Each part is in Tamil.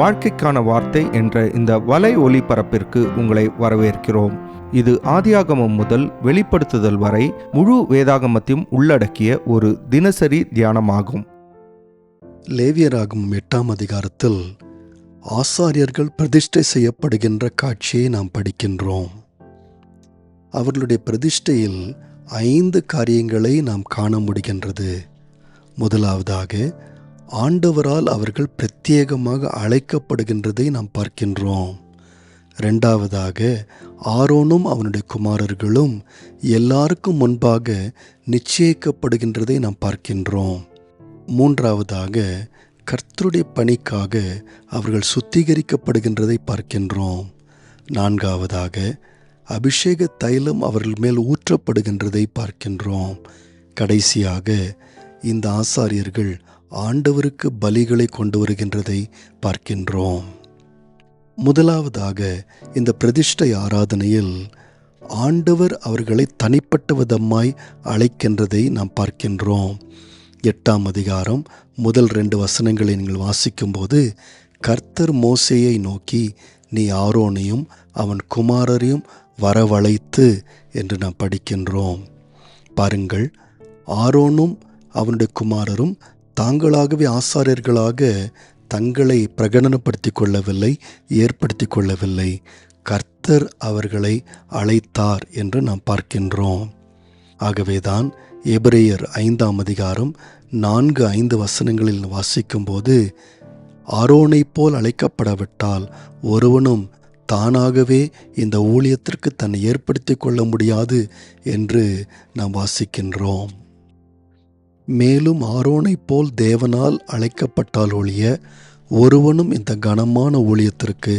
வாழ்க்கைக்கான வார்த்தை என்ற இந்த வலை ஒளிபரப்பிற்கு உங்களை வரவேற்கிறோம். இது ஆதியாகமம் முதல் வெளிப்படுத்துதல் வரை முழு வேதாகமத்தையும் உள்ளடக்கிய ஒரு தினசரி தியானமாகும். லேவியராகமம் 8ஆம் அதிகாரத்தில் ஆசாரியர்கள் பிரதிஷ்டை செய்யப்படுகின்ற காட்சியை நாம் படிக்கின்றோம். அவர்களுடைய பிரதிஷ்டையில் 5 காரியங்களை நாம் காண முடிகின்றது. முதலாவதாக, ஆண்டவரால் அவர்கள் பிரத்யேகமாக அழைக்கப்படுகின்றதை நாம் பார்க்கின்றோம். இரண்டாவதாக, ஆரோனும் அவனுடைய குமாரர்களும் எல்லாருக்கும் முன்பாக நிச்சயிக்கப்படுகின்றதை நாம் பார்க்கின்றோம். மூன்றாவதாக, கர்த்தருடைய பணிக்காக அவர்கள் சுத்திகரிக்கப்படுகின்றதை பார்க்கின்றோம். நான்காவதாக, அபிஷேக தைலம் அவர்கள் மேல் ஊற்றப்படுகின்றதை பார்க்கின்றோம். கடைசியாக, இந்த ஆசாரியர்கள் ஆண்டவருக்கு பலிகளை கொண்டு வருகின்றதை பார்க்கின்றோம். முதலாவதாக, இந்த பிரதிஷ்டை ஆராதனையில் ஆண்டவர் அவர்களை தனிப்பட்ட விதமாய் அழைக்கின்றதை நாம் பார்க்கின்றோம். 8ஆம் அதிகாரம் முதல் 2 வசனங்களை நீங்கள் வாசிக்கும்போது, கர்த்தர் மோசேயை நோக்கி, நீ ஆரோனையும் அவன் குமாரரையும் வரவழைத்து என்று நாம் படிக்கின்றோம். பாருங்கள், ஆரோனும் அவனுடைய குமாரரும் தாங்களாகவே ஆசாரியர்களாக தங்களை பிரகடனப்படுத்திக் கொள்ளவில்லை, ஏற்படுத்தி கொள்ளவில்லை. கர்த்தர் அவர்களை அழைத்தார் என்று நாம் பார்க்கின்றோம். ஆகவேதான் எபிரேயர் 5ஆம் அதிகாரம் 4-5 வசனங்களில் வாசிக்கும்போது, ஆரோனைப் போல் அழைக்கப்படாவிட்டால் ஒருவனும் தானாகவே இந்த ஊழியத்திற்கு தன்னை ஏற்படுத்தி கொள்ள முடியாது என்று நாம் வாசிக்கின்றோம். மேலும் ஆரோனைப் போல் தேவனால் அழைக்கப்பட்டால் ஒழிய ஒருவனும் இந்த கனமான ஊழியத்திற்கு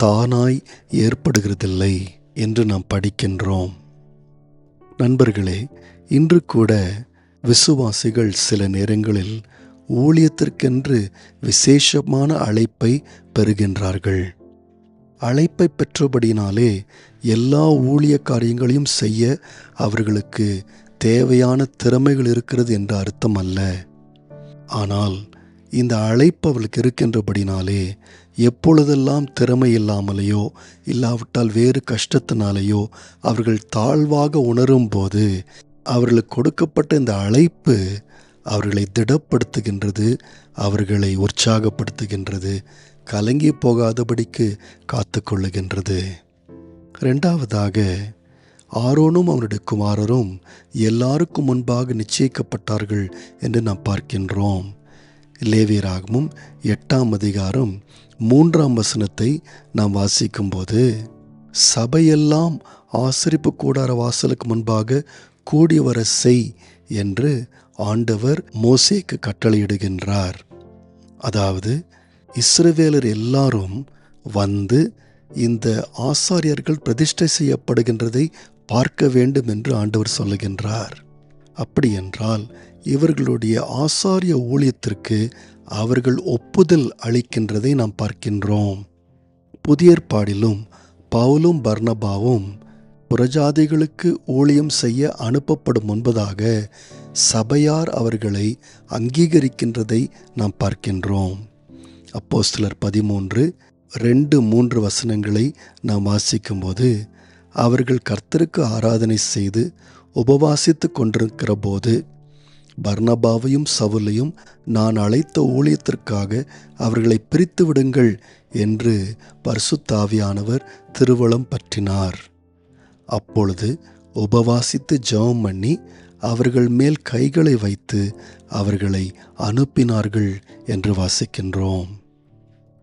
தானாய் ஏற்படுகிறதில்லை என்று நாம் படிக்கின்றோம். நண்பர்களே, இன்று கூட விசுவாசிகள் சில நேரங்களில் ஊழியத்திற்கென்று விசேஷமான அழைப்பை பெறுகின்றார்கள். அழைப்பை பெற்றபடினாலே எல்லா ஊழிய காரியங்களையும் செய்ய அவர்களுக்கு தேவையான திறமைகள் இருக்கிறது என்ற அர்த்தம் அல்ல. ஆனால் இந்த அழைப்பு அவர்களுக்கு இருக்கின்றபடினாலே எப்பொழுதெல்லாம் திறமை இல்லாமலேயோ இல்லாவிட்டால் வேறு கஷ்டத்தினாலேயோ அவர்கள் தாழ்வாக உணரும் போது அவர்களுக்கு கொடுக்கப்பட்ட இந்த அழைப்பு அவர்களை திடப்படுத்துகின்றது, அவர்களை உற்சாகப்படுத்துகின்றது, கலங்கி போகாதபடிக்கு காத்து கொள்ளுகின்றது. இரண்டாவதாக, ஆரோனும் அவனுடைய குமாரரும் எல்லாருக்கும் முன்பாக நிச்சயிக்கப்பட்டார்கள் என்று நாம் பார்க்கின்றோம். லேவியராகமம் 8ஆம் அதிகாரம் 3ஆம் வசனத்தை நாம் வாசிக்கும்போது, சபையெல்லாம் ஆசரிப்பு கூடார வாசலுக்கு முன்பாக கூடி வர செய் என்று ஆண்டவர் மோசேக்கு கட்டளையிடுகின்றார். அதாவது, இஸ்ரவேலர் எல்லாரும் வந்து இந்த ஆசாரியர்கள் பிரதிஷ்டை செய்யப்படுகின்றதை பார்க்க வேண்டும் என்று ஆண்டவர் சொல்லுகின்றார். அப்படி என்றால் இவர்களுடைய ஆசாரிய ஊழியத்திற்கு அவர்கள் ஒப்புதல் அளிக்கின்றதை நாம் பார்க்கின்றோம். புதிய ஏற்பாடிலும் பவுலும் பர்னபாவும் புறஜாதிகளுக்கு ஊழியம் செய்ய அனுப்பப்படும் முன்பதாக சபையார் அவர்களை அங்கீகரிக்கின்றதை நாம் பார்க்கின்றோம். அப்போஸ்தலர் 13:2-3 வசனங்களை நாம் வாசிக்கும்போது, அவர்கள் கர்த்தருக்கு ஆராதனை செய்து உபவாசித்து கொண்டிருக்கிற போது பர்னபாவையும் சவுலையும் நான் அழைத்த ஊழியத்திற்காக அவர்களை பிரித்து விடுங்கள் என்று பரிசுத்த ஆவியானவர் திருவலம் பற்றினார். அப்பொழுது உபவாசித்து ஜெபம் பண்ணி அவர்கள் மேல் கைகளை வைத்து அவர்களை அனுப்பினார்கள் என்று வாசிக்கின்றோம்.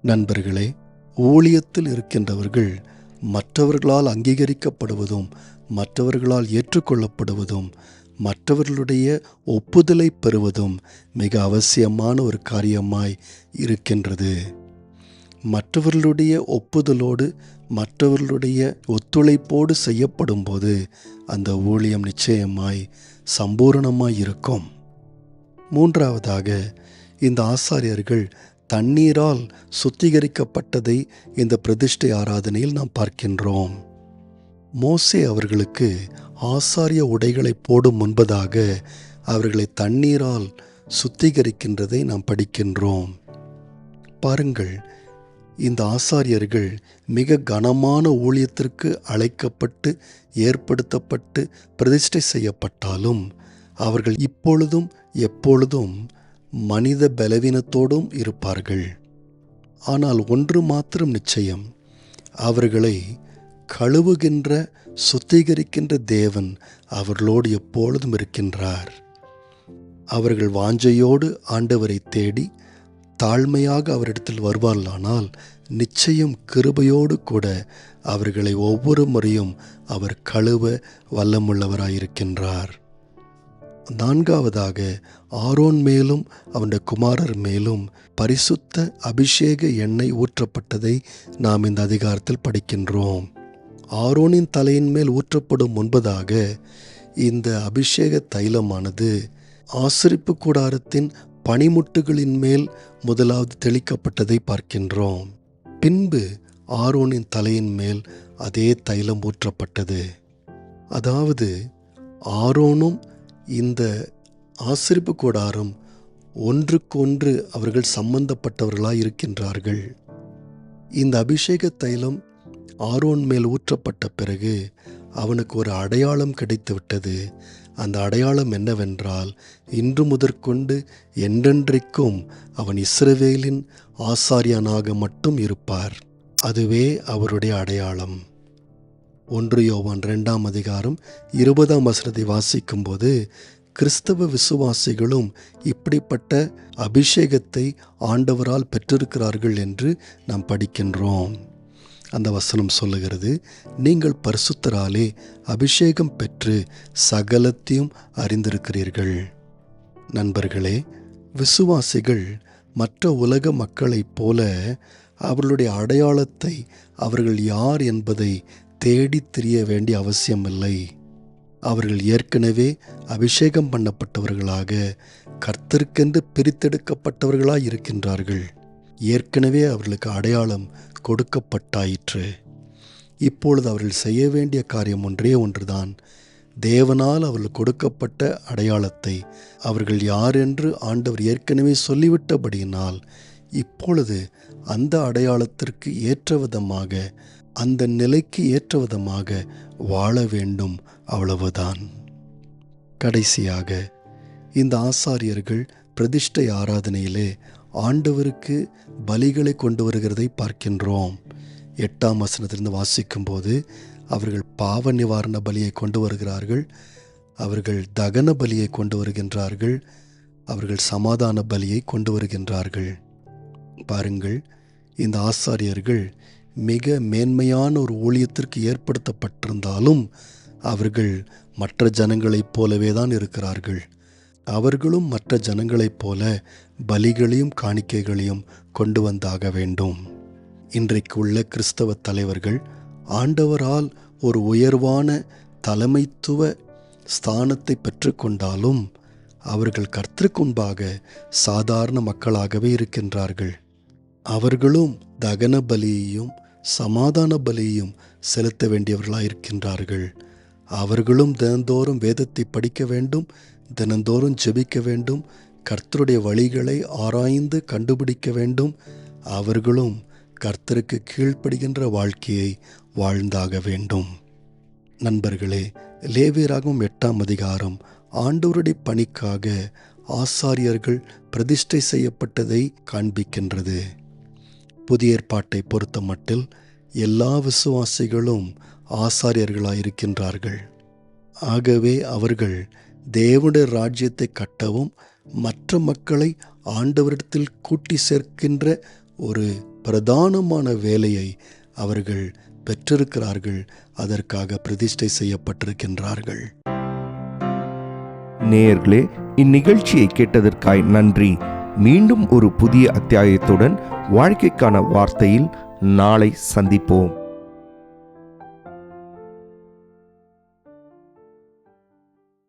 நண்பர்களே, ஊழியத்தில் இருக்கின்றவர்கள் மற்றவர்களால் அங்கீகரிக்கப்படுவதும் மற்றவர்களால் ஏற்றுக்கொள்ளப்படுவதும் மற்றவர்களுடைய ஒப்புதலை பெறுவதும் மிக அவசியமான ஒரு காரியமாய் இருக்கின்றது. மற்றவர்களுடைய ஒப்புதலோடு மற்றவர்களுடைய ஒத்துழைப்போடு செய்யப்படும் போது அந்த ஊழியம் நிச்சயமாய் சம்பூரணமாய் இருக்கும். மூன்றாவதாக, இந்த ஆசாரியர்கள் தண்ணீரால் சுத்திகரிக்கப்பட்டதை இந்த பிரதிஷ்டை ஆராதனையில் நாம் பார்க்கின்றோம். மோசே அவர்களுக்கு ஆசாரிய உடைகளை போடும் முன்பதாக அவர்களை தண்ணீரால் சுத்திகரிக்கின்றதை நாம் படிக்கின்றோம். பாருங்கள், இந்த ஆசாரியர்கள் மிக கனமான ஊழியத்திற்கு அழைக்கப்பட்டு ஏற்படுத்தப்பட்டு பிரதிஷ்டை செய்யப்பட்டாலும் அவர்கள் இப்பொழுதும் எப்பொழுதும் மனித பலவீனத்தோடும் இருப்பார்கள். ஆனால் ஒன்று மாத்திரம் நிச்சயம், அவர்களை கழுவுகின்ற சுத்திகரிக்கின்ற தேவன் அவர்களோடு எப்பொழுதும் இருக்கின்றார். அவர்கள் வாஞ்சையோடு ஆண்டவரை தேடி தாழ்மையாக அவரிடத்தில் வருவார்களானால் நிச்சயம் கிருபையோடு கூட அவர்களை ஒவ்வொரு முறையும் அவர் கழுவ வல்லமுள்ளவராயிருக்கின்றார். நான்காவதாக, ஆரோன் மேலும் அவனுடைய குமாரர் மேலும் பரிசுத்த அபிஷேக எண்ணெய் ஊற்றப்பட்டதை நாம் இந்த அதிகாரத்தில் படிக்கின்றோம். ஆரோனின் தலையின் மேல் ஊற்றப்படும் முன்பதாக இந்த அபிஷேக தைலமானது ஆசரிப்பு கூடாரத்தின் பனிமுட்டுகளின் மேல் முதலாவது தெளிக்கப்பட்டதை பார்க்கின்றோம். பின்பு ஆரோனின் தலையின் மேல் அதே தைலம் ஊற்றப்பட்டது. அதாவது ஆரோனும் இந்த ஆசரிப்பு கூடாரம் ஒன்றுக்கொன்று அவர்கள் சம்பந்தப்பட்டவர்களாய் இருக்கின்றார்கள். இந்த அபிஷேக தைலம் ஆரோன் மேல் ஊற்றப்பட்ட பிறகு அவனுக்கு ஒரு அடையாளம் கிடைத்துவிட்டது. அந்த அடையாளம் என்னவென்றால், இன்று முதற்கொண்டு என்றென்றைக்கும் அவன் இஸ்ரவேலின் ஆசாரியனாக மட்டும் இருப்பார். அதுவே அவருடைய அடையாளம். 1 யோவான் 2 அதிகாரம் 20 வாசிக்கும்போது, கிறிஸ்தவ விசுவாசிகளும் இப்படிப்பட்ட அபிஷேகத்தை ஆண்டவரால் பெற்றிருக்கிறார்கள் என்று நாம் படிக்கின்றோம். அந்த வசனம் சொல்லுகிறது, நீங்கள் பரிசுத்தராலே அபிஷேகம் பெற்று சகலத்தையும் அறிந்திருக்கிறீர்கள். நண்பர்களே, விசுவாசிகள் மற்ற உலக மக்களைப் போல அவர்களுடைய அடையாளத்தை அவர்கள் யார் என்பதை தேடித் திரிய வேண்டிய அவசியமில்லை. அவர்கள் ஏற்கனவே அபிஷேகம் பண்ணப்பட்டவர்களாக கர்த்தருக்கென்று பிரித்தெடுக்கப்பட்டவர்களாய் இருக்கின்றார்கள். ஏற்கனவே அவர்களுக்கு அடையாளம் கொடுக்கப்பட்டாயிற்று. இப்பொழுது அவர்கள் செய்ய வேண்டிய காரியம் ஒன்றே ஒன்றுதான். தேவனால் அவர்கள் கொடுக்கப்பட்ட அடையாளத்தை அவர்கள் யார் என்று ஆண்டவர் ஏற்கனவே சொல்லிவிட்டபடியினால் இப்பொழுது அந்த அடையாளத்திற்கு ஏற்ற விதமாக, அந்த நிலைக்கு ஏற்ற விதமாக வாழ வேண்டும், அவ்வளவுதான். கடைசியாக, இந்த ஆசாரியர்கள் பிரதிஷ்டை ஆராதனையிலே ஆண்டவருக்கு பலிகளை கொண்டு வருகிறதை பார்க்கின்றோம். 8ஆம் வசனத்திலிருந்து வாசிக்கும்போது, அவர்கள் பாவ நிவாரண பலியை கொண்டு வருகிறார்கள், அவர்கள் தகன பலியை கொண்டு வருகின்றார்கள், அவர்கள் சமாதான பலியை கொண்டு வருகின்றார்கள். பாருங்கள், இந்த ஆசாரியர்கள் மிக மேன்மையான ஒரு ஊழியத்திற்கு ஏற்படுத்தப்பட்டிருந்தாலும் அவர்கள் மற்ற ஜனங்களைப் போலவே தான் இருக்கிறார்கள். அவர்களும் மற்ற ஜனங்களைப் போல பலிகளையும் காணிக்கைகளையும் கொண்டு வந்தாக வேண்டும். இன்றைக்கு உள்ள கிறிஸ்தவ தலைவர்கள் ஆண்டவரால் ஒரு உயர்வான தலைமைத்துவ ஸ்தானத்தை பெற்றுக்கொண்டாலும் அவர்கள் கர்த்தருக்கு முன்பாக சாதாரண மக்களாகவே இருக்கின்றார்கள். அவர்களும் தகன பலியையும் சமாதான பலியையும் செலுத்த வேண்டியவர்களாயிருக்கின்றார்கள். அவர்களும் தினந்தோறும் வேதத்தை படிக்க வேண்டும், தினந்தோறும் ஜெபிக்க வேண்டும், கர்த்தருடைய வழிகளை ஆராய்ந்து கண்டுபிடிக்க வேண்டும். அவர்களும் கர்த்தருக்கு கீழ்ப்படுகின்ற வாழ்க்கையை வாழ்ந்தாக வேண்டும். நண்பர்களே, லேவியராகமம் 8ஆம் அதிகாரம் ஆண்டவருடைய பணிக்காக ஆசாரியர்கள் பிரதிஷ்டை செய்யப்பட்டதை காண்பிக்கின்றது. புதிய ஏற்பாட்டை பொறுத்த மட்டில் எல்லா விசுவாசிகளும் ஆசாரியர்களாயிருக்கின்றார்கள். ஆகவே அவர்கள் தேவனுடைய ராஜ்யத்தை கட்டவும் மற்ற மக்களை ஆண்டவரிடத்தில் கூட்டி சேர்க்கின்ற ஒரு பிரதானமான வேலையை அவர்கள் பெற்றிருக்கிறார்கள். அதற்காக பிரதிஷ்டை செய்யப்பட்டிருக்கின்றார்கள். நேயர்களே, இந்நிகழ்ச்சியை கேட்டதற்காய் நன்றி. மீண்டும் ஒரு புதிய அத்தியாயத்துடன் வாழ்க்கைக்கான வார்த்தையில் நாளை சந்திப்போம்.